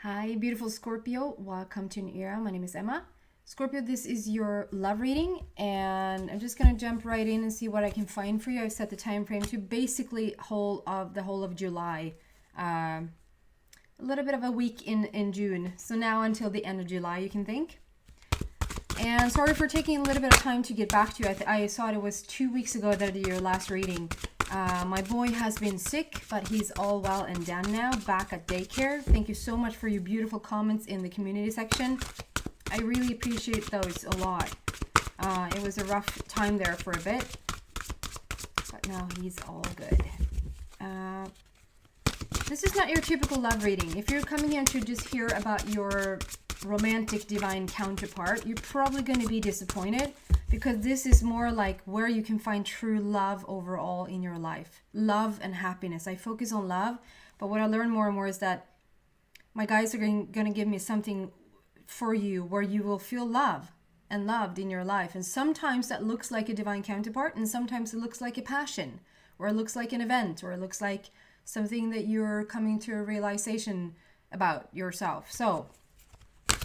Hi, beautiful Scorpio. Welcome to an era. My name is Emma. Scorpio, this is your love reading, and I'm just gonna jump right in and see what I can find for you. I've set the time frame to basically the whole of July, a little bit of a week in June. So now until the end of July, you can think. And sorry for taking a little bit of time to get back to you. I thought it was 2 weeks ago that I did your last reading. My boy has been sick, but he's all well and done now, back at daycare. Thank you so much for your beautiful comments in the community section. I really appreciate those a lot. It was a rough time there for a bit, but now he's all good. This is not your typical love reading. If you're coming in to just hear about your romantic divine counterpart, you're probably going to be disappointed, because this is more like where you can find true love overall in your life. Love and happiness. I focus on love, but what I learn more and more is that my guides are going to give me something for you where you will feel love and loved in your life. And sometimes that looks like a divine counterpart, and sometimes it looks like a passion, or it looks like an event, or it looks like something that you're coming to a realization about yourself. So,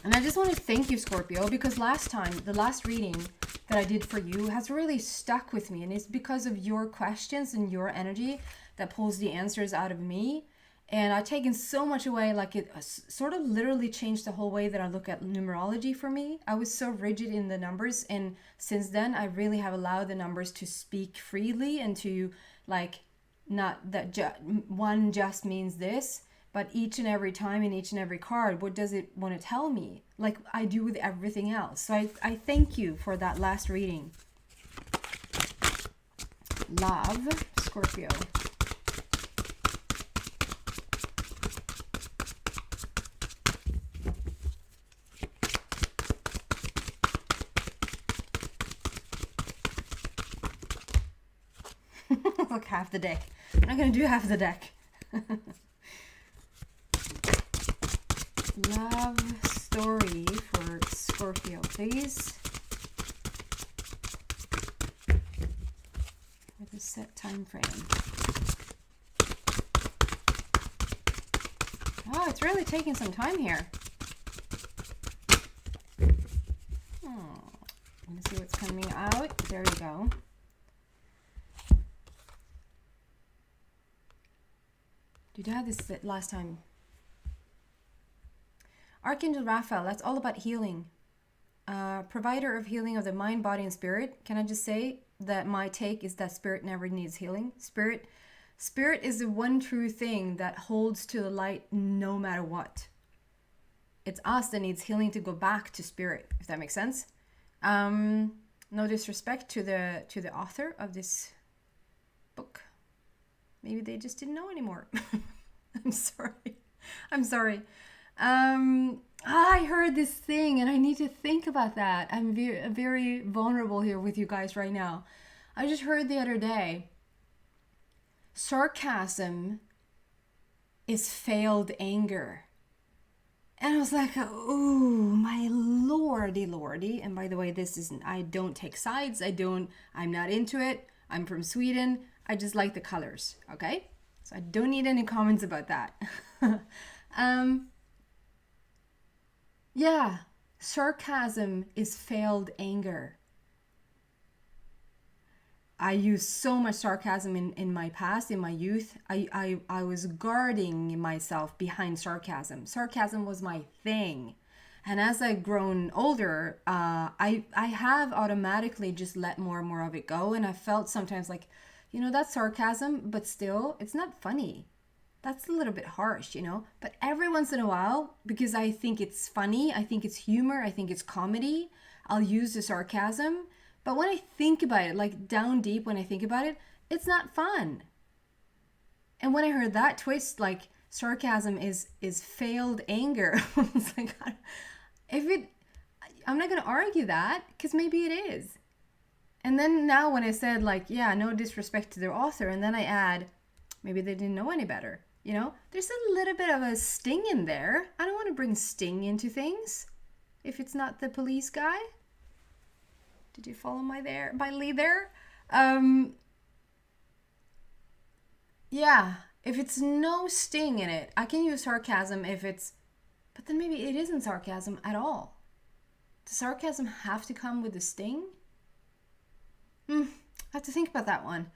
and I just want to thank you, Scorpio, because the last reading that I did for you has really stuck with me. And it's because of your questions and your energy that pulls the answers out of me. And I've taken so much away, like it sort of literally changed the whole way that I look at numerology for me. I was so rigid in the numbers. And since then, I really have allowed the numbers to speak freely and to like, not that one just means this, but each and every time in each and every card, what does it want to tell me? Like I do with everything else. So I thank you for that last reading. Love, Scorpio. Look, half the deck. I'm not going to do half the deck. Love story for Scorpio, please. With a set time frame. Oh, it's really taking some time here. Let's see what's coming out. There we go. Did you have this last time? Archangel Raphael, that's all about healing. Provider of healing of the mind, body, and spirit. Can I just say that my take is that spirit never needs healing? Spirit is the one true thing that holds to the light no matter what. It's us that needs healing to go back to spirit, if that makes sense. No disrespect to the author of this book. Maybe they just didn't know anymore. I'm sorry. I heard this thing and I need to think about that. I'm very vulnerable here with you guys right now. I just heard the other day, sarcasm is failed anger. And I was like, oh, my lordy. And by the way, I don't take sides. I'm not into it. I'm from Sweden. I just like the colors, okay? So I don't need any comments about that. Yeah, sarcasm is failed anger. I used so much sarcasm in my past, in my youth. I was guarding myself behind sarcasm. Sarcasm was my thing. And as I've grown older, I have automatically just let more and more of it go. And I felt sometimes like, that's sarcasm, but still, it's not funny. That's a little bit harsh, But every once in a while, because I think it's funny, I think it's humor, I think it's comedy, I'll use the sarcasm. But when I think about it, like down deep when I think about it, it's not fun. And when I heard that twist, like sarcasm is failed anger, I was like, I'm not going to argue that, because maybe it is. And then now when I said like, yeah, no disrespect to their author, and then I add, maybe they didn't know any better. There's a little bit of a sting in there. I don't want to bring sting into things if it's not the police guy. Did you follow my lead there? Yeah, if it's no sting in it, I can use sarcasm if it's But then maybe it isn't sarcasm at all. Does sarcasm have to come with a sting? I have to think about that one.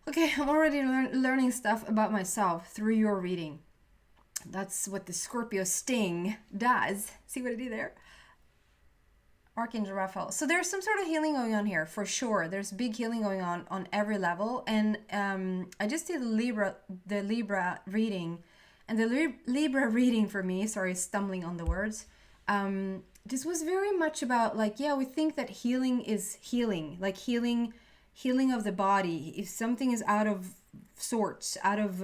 Okay, I'm already learning stuff about myself through your reading. That's what the Scorpio sting does. See what I did there? Archangel Raphael. So there's some sort of healing going on here, for sure. There's big healing going on every level. And I just did the Libra reading. And the Libra reading for me, sorry, stumbling on the words, this was very much about like, yeah, we think that healing is healing, like healing of the body. If something is out of sorts, out of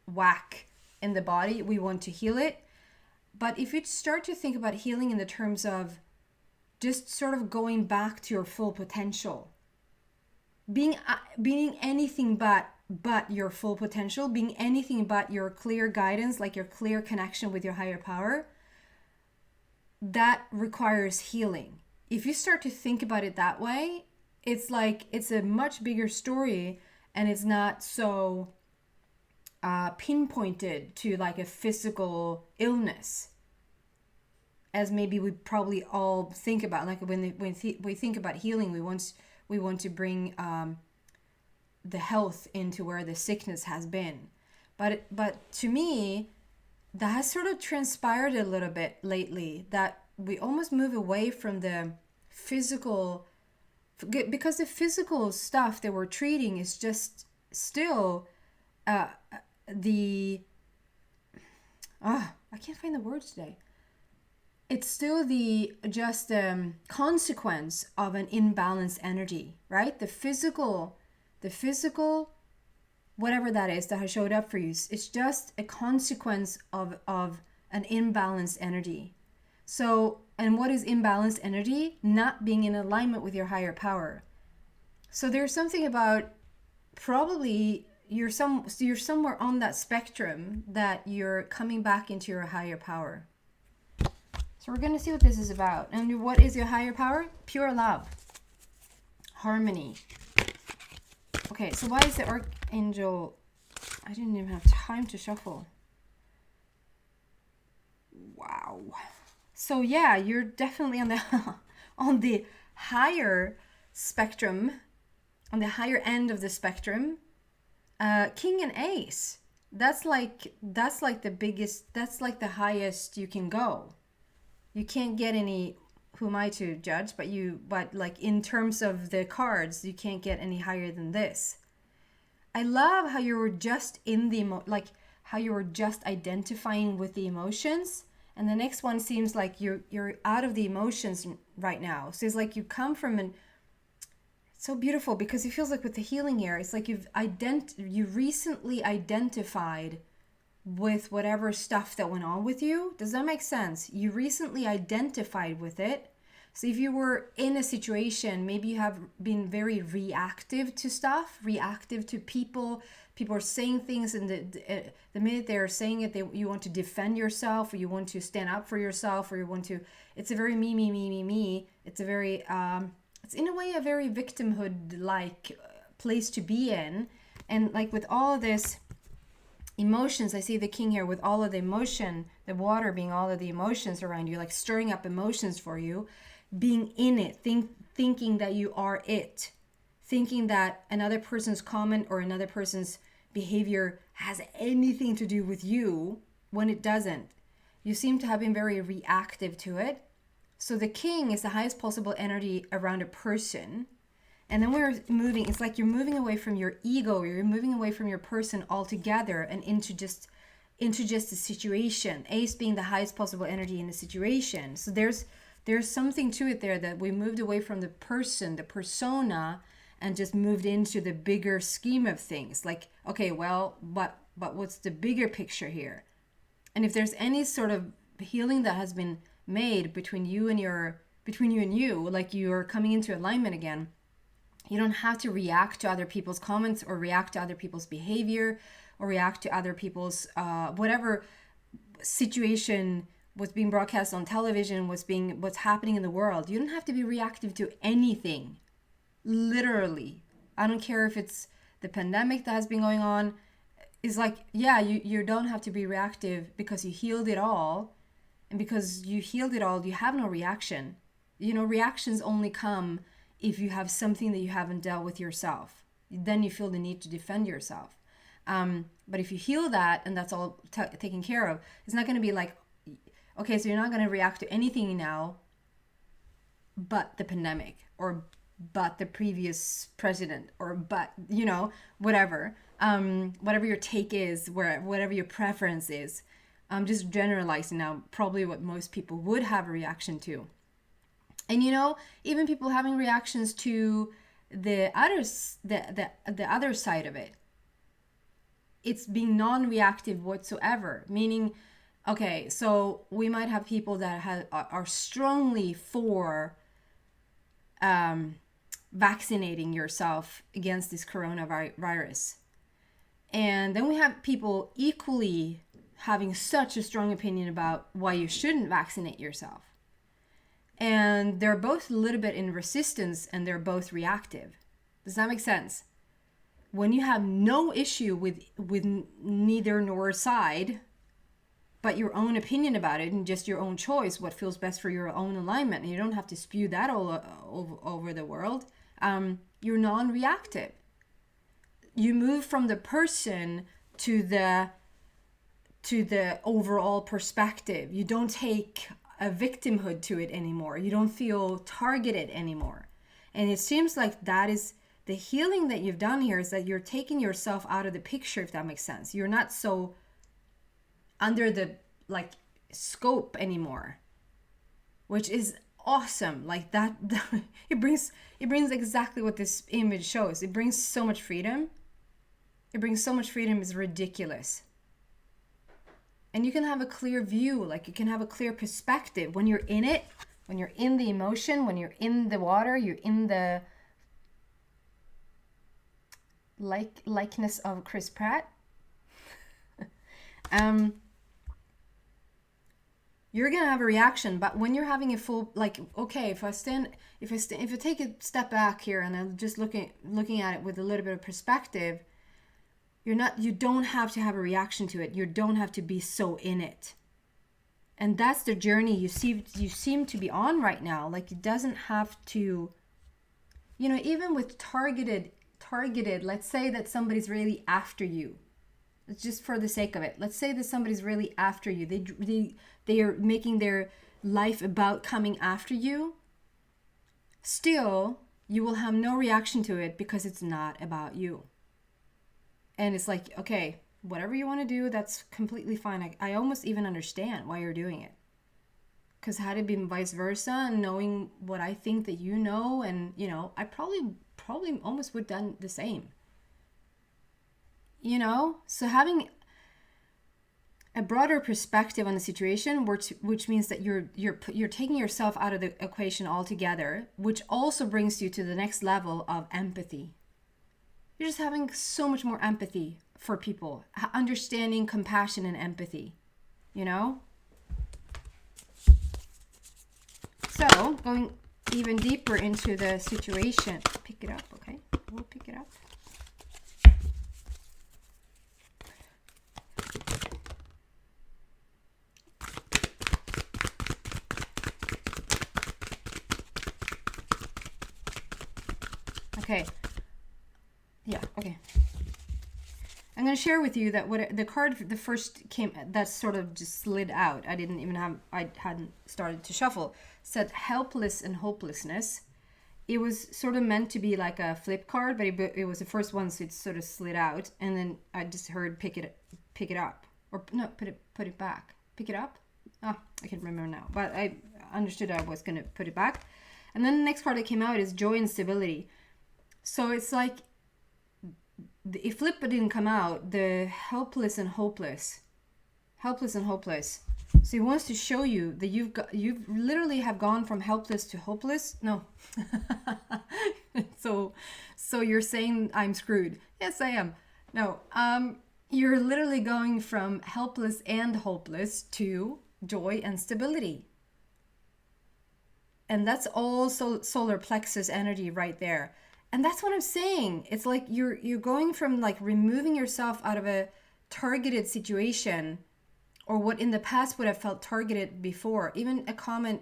whack in the body, we want to heal it. But if you start to think about healing in the terms of just sort of going back to your full potential, being anything but your full potential, being anything but your clear guidance, like your clear connection with your higher power, that requires healing. If you start to think about it that way, it's like it's a much bigger story, and it's not so pinpointed to like a physical illness as maybe we probably all think about. Like when we think about healing, we want to bring the health into where the sickness has been. But to me, that has sort of transpired a little bit lately, that we almost move away from the physical, because the physical stuff that we're treating is just still I can't find the words today. It's still the just consequence of an imbalanced energy, right? The physical, whatever that is that has showed up for you, it's just a consequence of an imbalanced energy. So, and what is imbalanced energy? Not being in alignment with your higher power. So there's something about probably you're somewhere on that spectrum that you're coming back into your higher power. So we're going to see what this is about. And what is your higher power? Pure love. Harmony. Okay, so why is the Archangel... I didn't even have time to shuffle. Wow. So yeah, you're definitely on the on the higher spectrum, on the higher end of the spectrum. King and Ace. That's like the biggest, that's like the highest you can go. You can't get any, who am I to judge, but like in terms of the cards, you can't get any higher than this. I love how you were just in the, how you were just identifying with the emotions. And the next one seems like you're out of the emotions right now. So it's like you come from it's so beautiful, because it feels like with the healing here, it's like you recently identified with whatever stuff that went on with you. Does that make sense? You recently identified with it. So if you were in a situation, maybe you have been very reactive to stuff, reactive to people. People are saying things, and the minute they're saying it, you want to defend yourself, or you want to stand up for yourself, or you want to, it's a very me. It's a very, it's in a way a very victimhood-like place to be in. And like with all of this emotions, I see the king here with all of the emotion, the water being all of the emotions around you, like stirring up emotions for you, being in it, thinking that you are it, thinking that another person's comment or another person's behavior has anything to do with you when it doesn't. You seem to have been very reactive to it. So the king is the highest possible energy around a person. And then we're moving, it's like you're moving away from your ego, you're moving away from your person altogether and into just a situation. Ace being the highest possible energy in the situation. So there's something to it there, that we moved away from the person, the persona, and just moved into the bigger scheme of things. Like, okay, well, but what's the bigger picture here? And if there's any sort of healing that has been made between you and you, like you're coming into alignment again, you don't have to react to other people's comments or react to other people's behavior or react to other people's whatever situation was being broadcast on television, what's happening in the world. You don't have to be reactive to anything. Literally. I don't care if it's the pandemic that has been going on. is like, yeah, you don't have to be reactive because you healed it all. And because you healed it all, you have no reaction. You know, reactions only come if you have something that you haven't dealt with yourself. Then you feel the need to defend yourself. But if you heal that and that's all taken care of, it's not going to be like, okay, so you're not going to react to anything now but the pandemic, or but the previous president, or but, you know, whatever. Whatever your take is, whatever your preference is. I'm just generalizing now, probably what most people would have a reaction to. And you know, even people having reactions to the other side of it, it's being non-reactive whatsoever. Meaning, okay, so we might have people that are strongly for vaccinating yourself against this coronavirus. And then we have people equally having such a strong opinion about why you shouldn't vaccinate yourself. And they're both a little bit in resistance, and they're both reactive. Does that make sense? When you have no issue with neither nor side, but your own opinion about it and just your own choice, what feels best for your own alignment, and you don't have to spew that all over the world, you're non-reactive. You move from the person to the overall perspective. You don't take a victimhood to it anymore. You don't feel targeted anymore. And it seems like that is the healing that you've done here, is that you're taking yourself out of the picture, if that makes sense. You're not so under the like scope anymore, which is awesome. Like that it brings exactly what this image shows. It brings so much freedom. It's ridiculous. And you can have a clear view, like you can have a clear perspective when you're in it, when you're in the emotion, when you're in the water, you're in the likeness of Chris Pratt. You're gonna have a reaction, but when you're having a full, like, okay, if I take a step back here and I'm just looking at it with a little bit of perspective, you don't have to have a reaction to it. You don't have to be so in it. And that's the journey you seem to be on right now. Like, it doesn't have to, you know, even with targeted, let's say that somebody's really after you. It's just for the sake of it. Let's say that somebody's really after you. They are making their life about coming after you. Still, you will have no reaction to it because it's not about you. And it's like, okay, whatever you want to do, that's completely fine. I almost even understand why you're doing it. Because had it been vice versa, and knowing what I think that you know, and, you know, I probably almost would have done the same. You know? So having a broader perspective on the situation, which means that you're taking yourself out of the equation altogether, which also brings you to the next level of empathy. You're just having so much more empathy for people, understanding, compassion, and empathy, you know? So, going even deeper into the situation. Pick it up, okay? We'll pick it up. Okay. Yeah, okay. I'm going to share with you that the card, the first came, that sort of just slid out. I hadn't started to shuffle. Said helpless and hopelessness. It was sort of meant to be like a flip card, but it was the first one, so it sort of slid out. And then I just heard pick it up. Or no, put it back. Pick it up? Oh, I can't remember now. But I understood I was going to put it back. And then the next card that came out is joy and stability. So it's like, if flip didn't come out, the helpless and hopeless. So he wants to show you that you've literally have gone from helpless to hopeless. No. So you're saying I'm screwed. Yes, I am. No. You're literally going from helpless and hopeless to joy and stability. And that's also solar plexus energy right there. And that's what I'm saying. It's like you're going from like removing yourself out of a targeted situation, or what in the past would have felt targeted before, even a comment,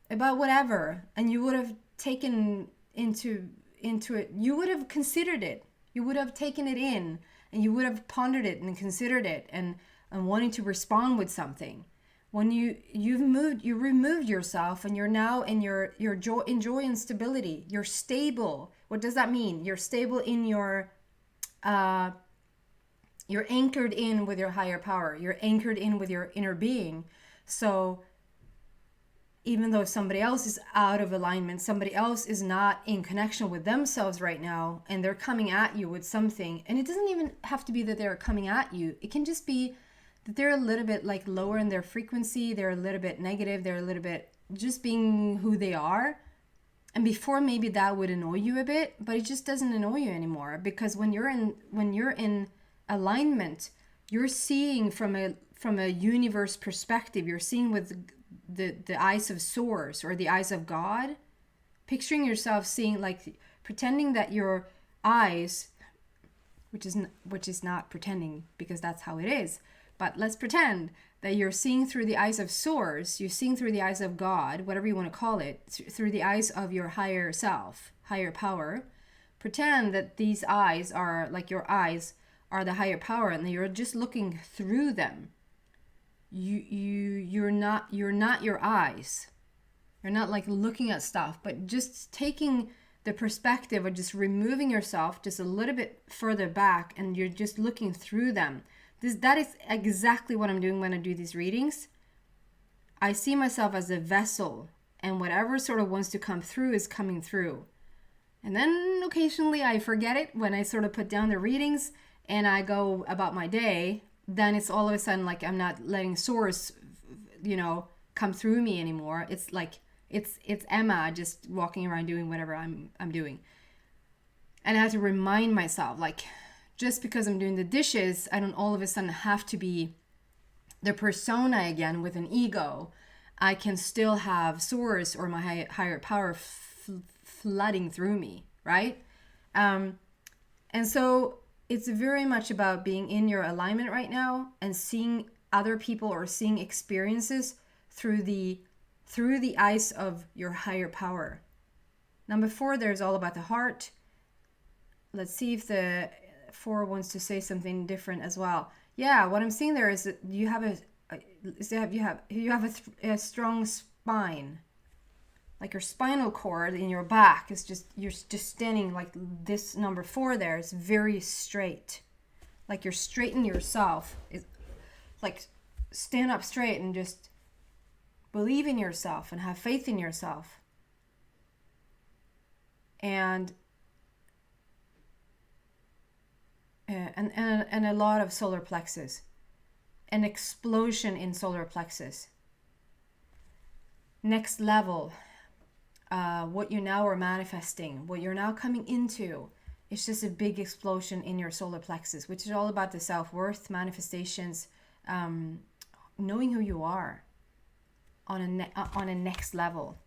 about whatever, and you would have taken into it, you would have considered it, you would have taken it in, and you would have pondered it and considered it, and wanting to respond with something. When you removed yourself, and you're now in your joy and stability. You're stable. What does that mean? You're stable in you're anchored in with your higher power. You're anchored in with your inner being. So even though somebody else is out of alignment, somebody else is not in connection with themselves right now, and they're coming at you with something, and it doesn't even have to be that they're coming at you. It can just be that they're a little bit like lower in their frequency, they're a little bit negative, they're a little bit just being who they are. And before, maybe that would annoy you a bit, but it just doesn't annoy you anymore, because when you're in alignment, you're seeing from a universe perspective. You're seeing with the eyes of Source, or the eyes of God. Picturing yourself seeing, like, pretending that your eyes, which is not pretending, because that's how it is, but let's pretend that you're seeing through the eyes of Source. You're seeing through the eyes of God, whatever you want to call it, through the eyes of your higher self, higher power. Pretend that these eyes are like your eyes are the higher power, and you're just looking through them. You're not your eyes. You're not like looking at stuff, but just taking the perspective of just removing yourself just a little bit further back, and you're just looking through them. That is exactly what I'm doing when I do these readings. I see myself as a vessel, and whatever sort of wants to come through is coming through. And then occasionally I forget it when I sort of put down the readings and I go about my day. Then it's all of a sudden like I'm not letting Source, come through me anymore. It's like it's Emma just walking around doing whatever I'm doing. And I have to remind myself, like, just because I'm doing the dishes, I don't all of a sudden have to be the persona again with an ego. I can still have Source or my higher power flooding through me, right? And so it's very much about being in your alignment right now and seeing other people or seeing experiences through the eyes of your higher power. Number 4, there's all about the heart. Let's see if the 4 wants to say something different as well. Yeah, what I'm seeing there is that you have a strong spine. Like your spinal cord in your back is you're just standing like this. Number 4 there is very straight. Like you're straighten yourself. It's like stand up straight and just believe in yourself and have faith in yourself. And a lot of solar plexus. An explosion in solar plexus. Next level. What you now are manifesting, what you're now coming into, it's just a big explosion in your solar plexus, which is all about the self-worth, manifestations, knowing who you are on a next level.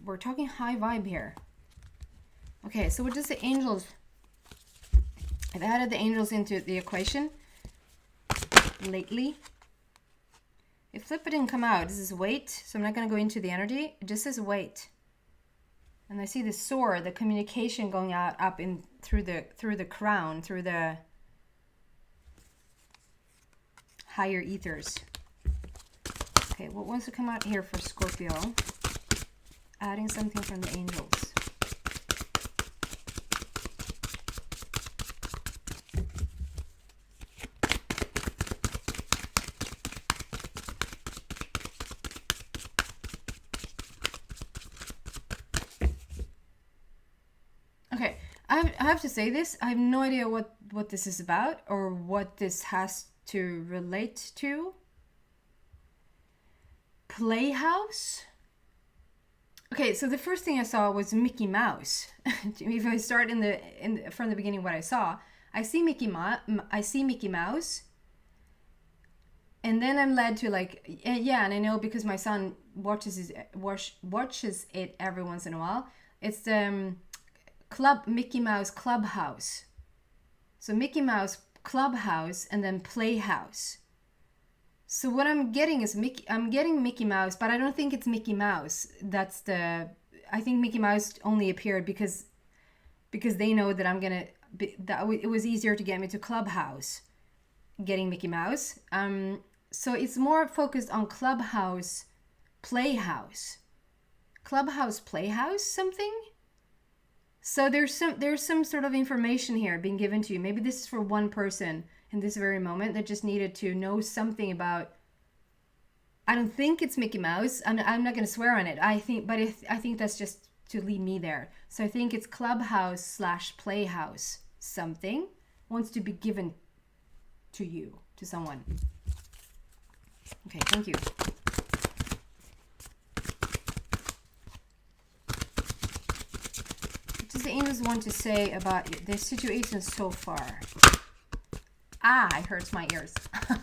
We're talking high vibe here. Okay, so what does the angels? I've added the angels into the equation lately. If flip it didn't come out, this is weight, so I'm not going to go into the energy. It just says weight. And I see the sword, the communication going out up in through the crown, through the higher ethers. Okay, what wants to come out here for Scorpio? Adding something from the angels. I have to say this. I have no idea what this is about or what this has to relate to. Playhouse? Okay, so the first thing I saw was Mickey Mouse. If I start from the beginning what I saw, I see Mickey Mouse. And then I'm led to like, yeah, and I know because my son watches it every once in a while. It's Mickey Mouse Clubhouse. So Mickey Mouse, Clubhouse, and then Playhouse. So what I'm getting is I'm getting Mickey Mouse, but I don't think it's Mickey Mouse. I think Mickey Mouse only appeared because they know that it was easier to get me to Clubhouse, getting Mickey Mouse. So it's more focused on Clubhouse, Playhouse. Clubhouse, Playhouse, something? So there's some sort of information here being given to you. Maybe this is for one person in this very moment that just needed to know something about. I don't think it's Mickey Mouse. I'm not going to swear on it. I think that's just to lead me there. So I think it's Clubhouse / Playhouse. Something wants to be given to you, to someone. Okay, thank you. What does the angels want to say about the situation so far? It hurts my ears. What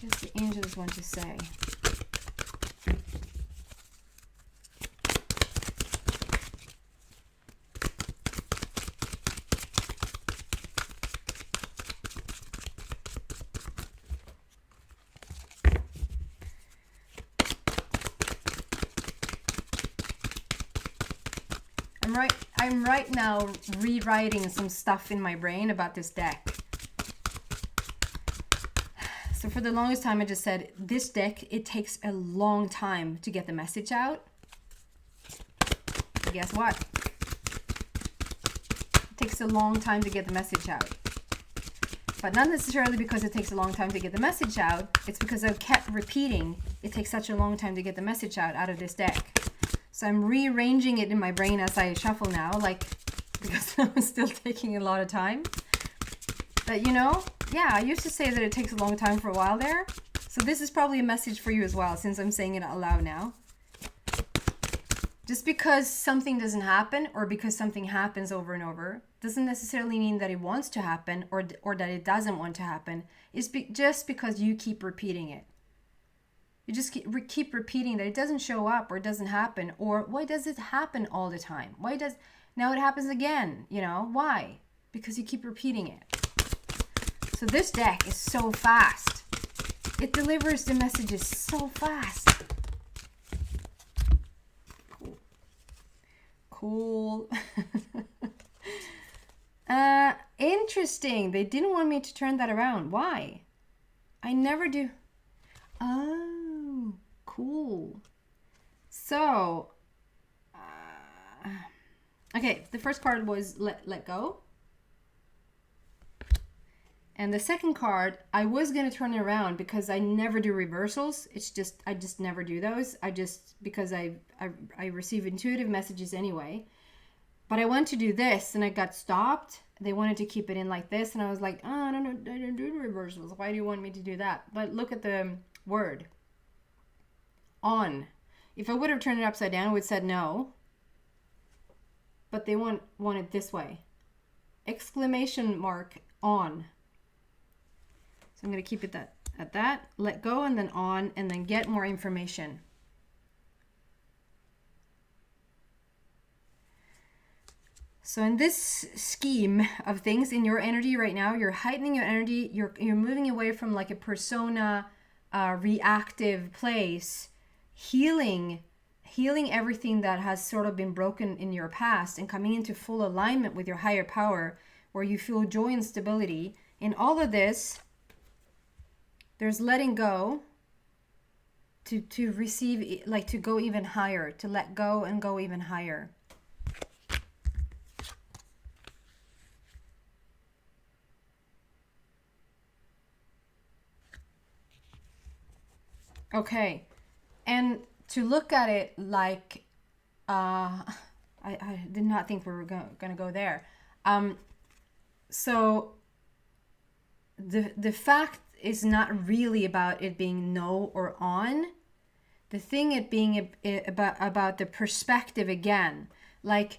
does the angels want to say? I'm right now rewriting some stuff in my brain about this deck. So for the longest time I just said, this deck, it takes a long time to get the message out. But guess what? It takes a long time to get the message out. But not necessarily because it takes a long time to get the message out. It's because I've kept repeating, it takes such a long time to get the message out of this deck. So I'm rearranging it in my brain as I shuffle now, because it's still taking a lot of time. But I used to say that it takes a long time for a while there. So this is probably a message for you as well, since I'm saying it out loud now. Just because something doesn't happen or because something happens over and over doesn't necessarily mean that it wants to happen or that it doesn't want to happen. It's just because you keep repeating it. You just keep repeating that it doesn't show up or it doesn't happen, or why does it happen all the time? Now it happens again, why? Because you keep repeating it. So this deck is so fast. It delivers the messages so fast. Cool. Interesting. They didn't want me to turn that around. Why? I never do. Oh, cool. So, okay, the first card was let go. And the second card, I was going to turn it around because I never do reversals. I just never do those. Because I receive intuitive messages anyway. But I went to do this and I got stopped. They wanted to keep it in like this. And I was like, I don't do reversals. Why do you want me to do that? But look at the word. On. If I would have turned it upside down, I would have said no. But they want it this way. Exclamation mark on. So I'm going to keep it at that. Let go and then on and then get more information. So in this scheme of things in your energy right now, you're heightening your energy. You're moving away from like a persona reactive place, healing everything that has sort of been broken in your past and coming into full alignment with your higher power where you feel joy and stability. In all of this, there's letting go to receive, like to go even higher, to let go and go even higher. Okay, and to look at it like, I did not think we were going to go there. So the fact is not really about it being no or on. The thing it being about the perspective again. Like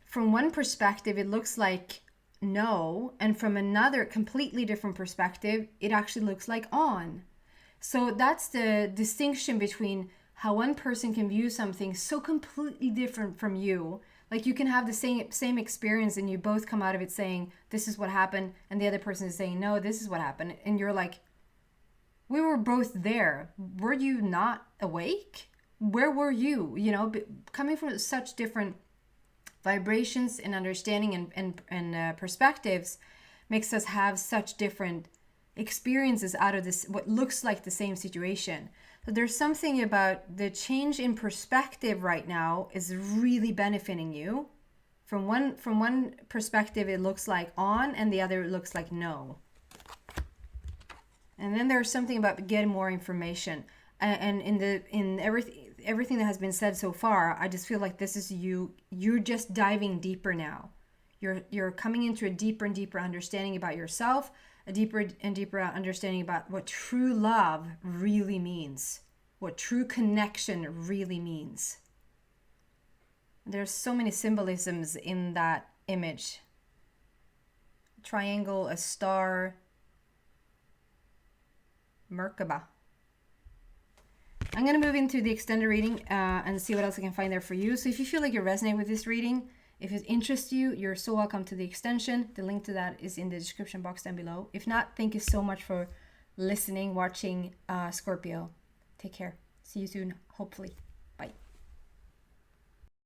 from one perspective, it looks like no, and from another completely different perspective, it actually looks like on. So that's the distinction between how one person can view something so completely different from you. Like you can have the same experience and you both come out of it saying, this is what happened. And the other person is saying, no, this is what happened. And you're like, we were both there. Were you not awake? Where were you? You know, coming from such different vibrations and understanding and perspectives makes us have such different experiences out of this, what looks like the same situation. So there's something about the change in perspective right now is really benefiting you. From one perspective, it looks like on, and the other it looks like no. And then there's something about getting more information. And in everything that has been said so far, I just feel like this is you're just diving deeper now. You're coming into a deeper and deeper understanding about yourself, a deeper and deeper understanding about what true love really means, what true connection really means. There's so many symbolisms in that image. A triangle, a star, Merkaba. I'm going to move into the extended reading and see what else I can find there for you. So if you feel like you resonate with this reading, if it interests you, you're so welcome to the extension. The link to that is in the description box down below. If not, thank you so much for listening, watching, Scorpio. Take care. See you soon, hopefully.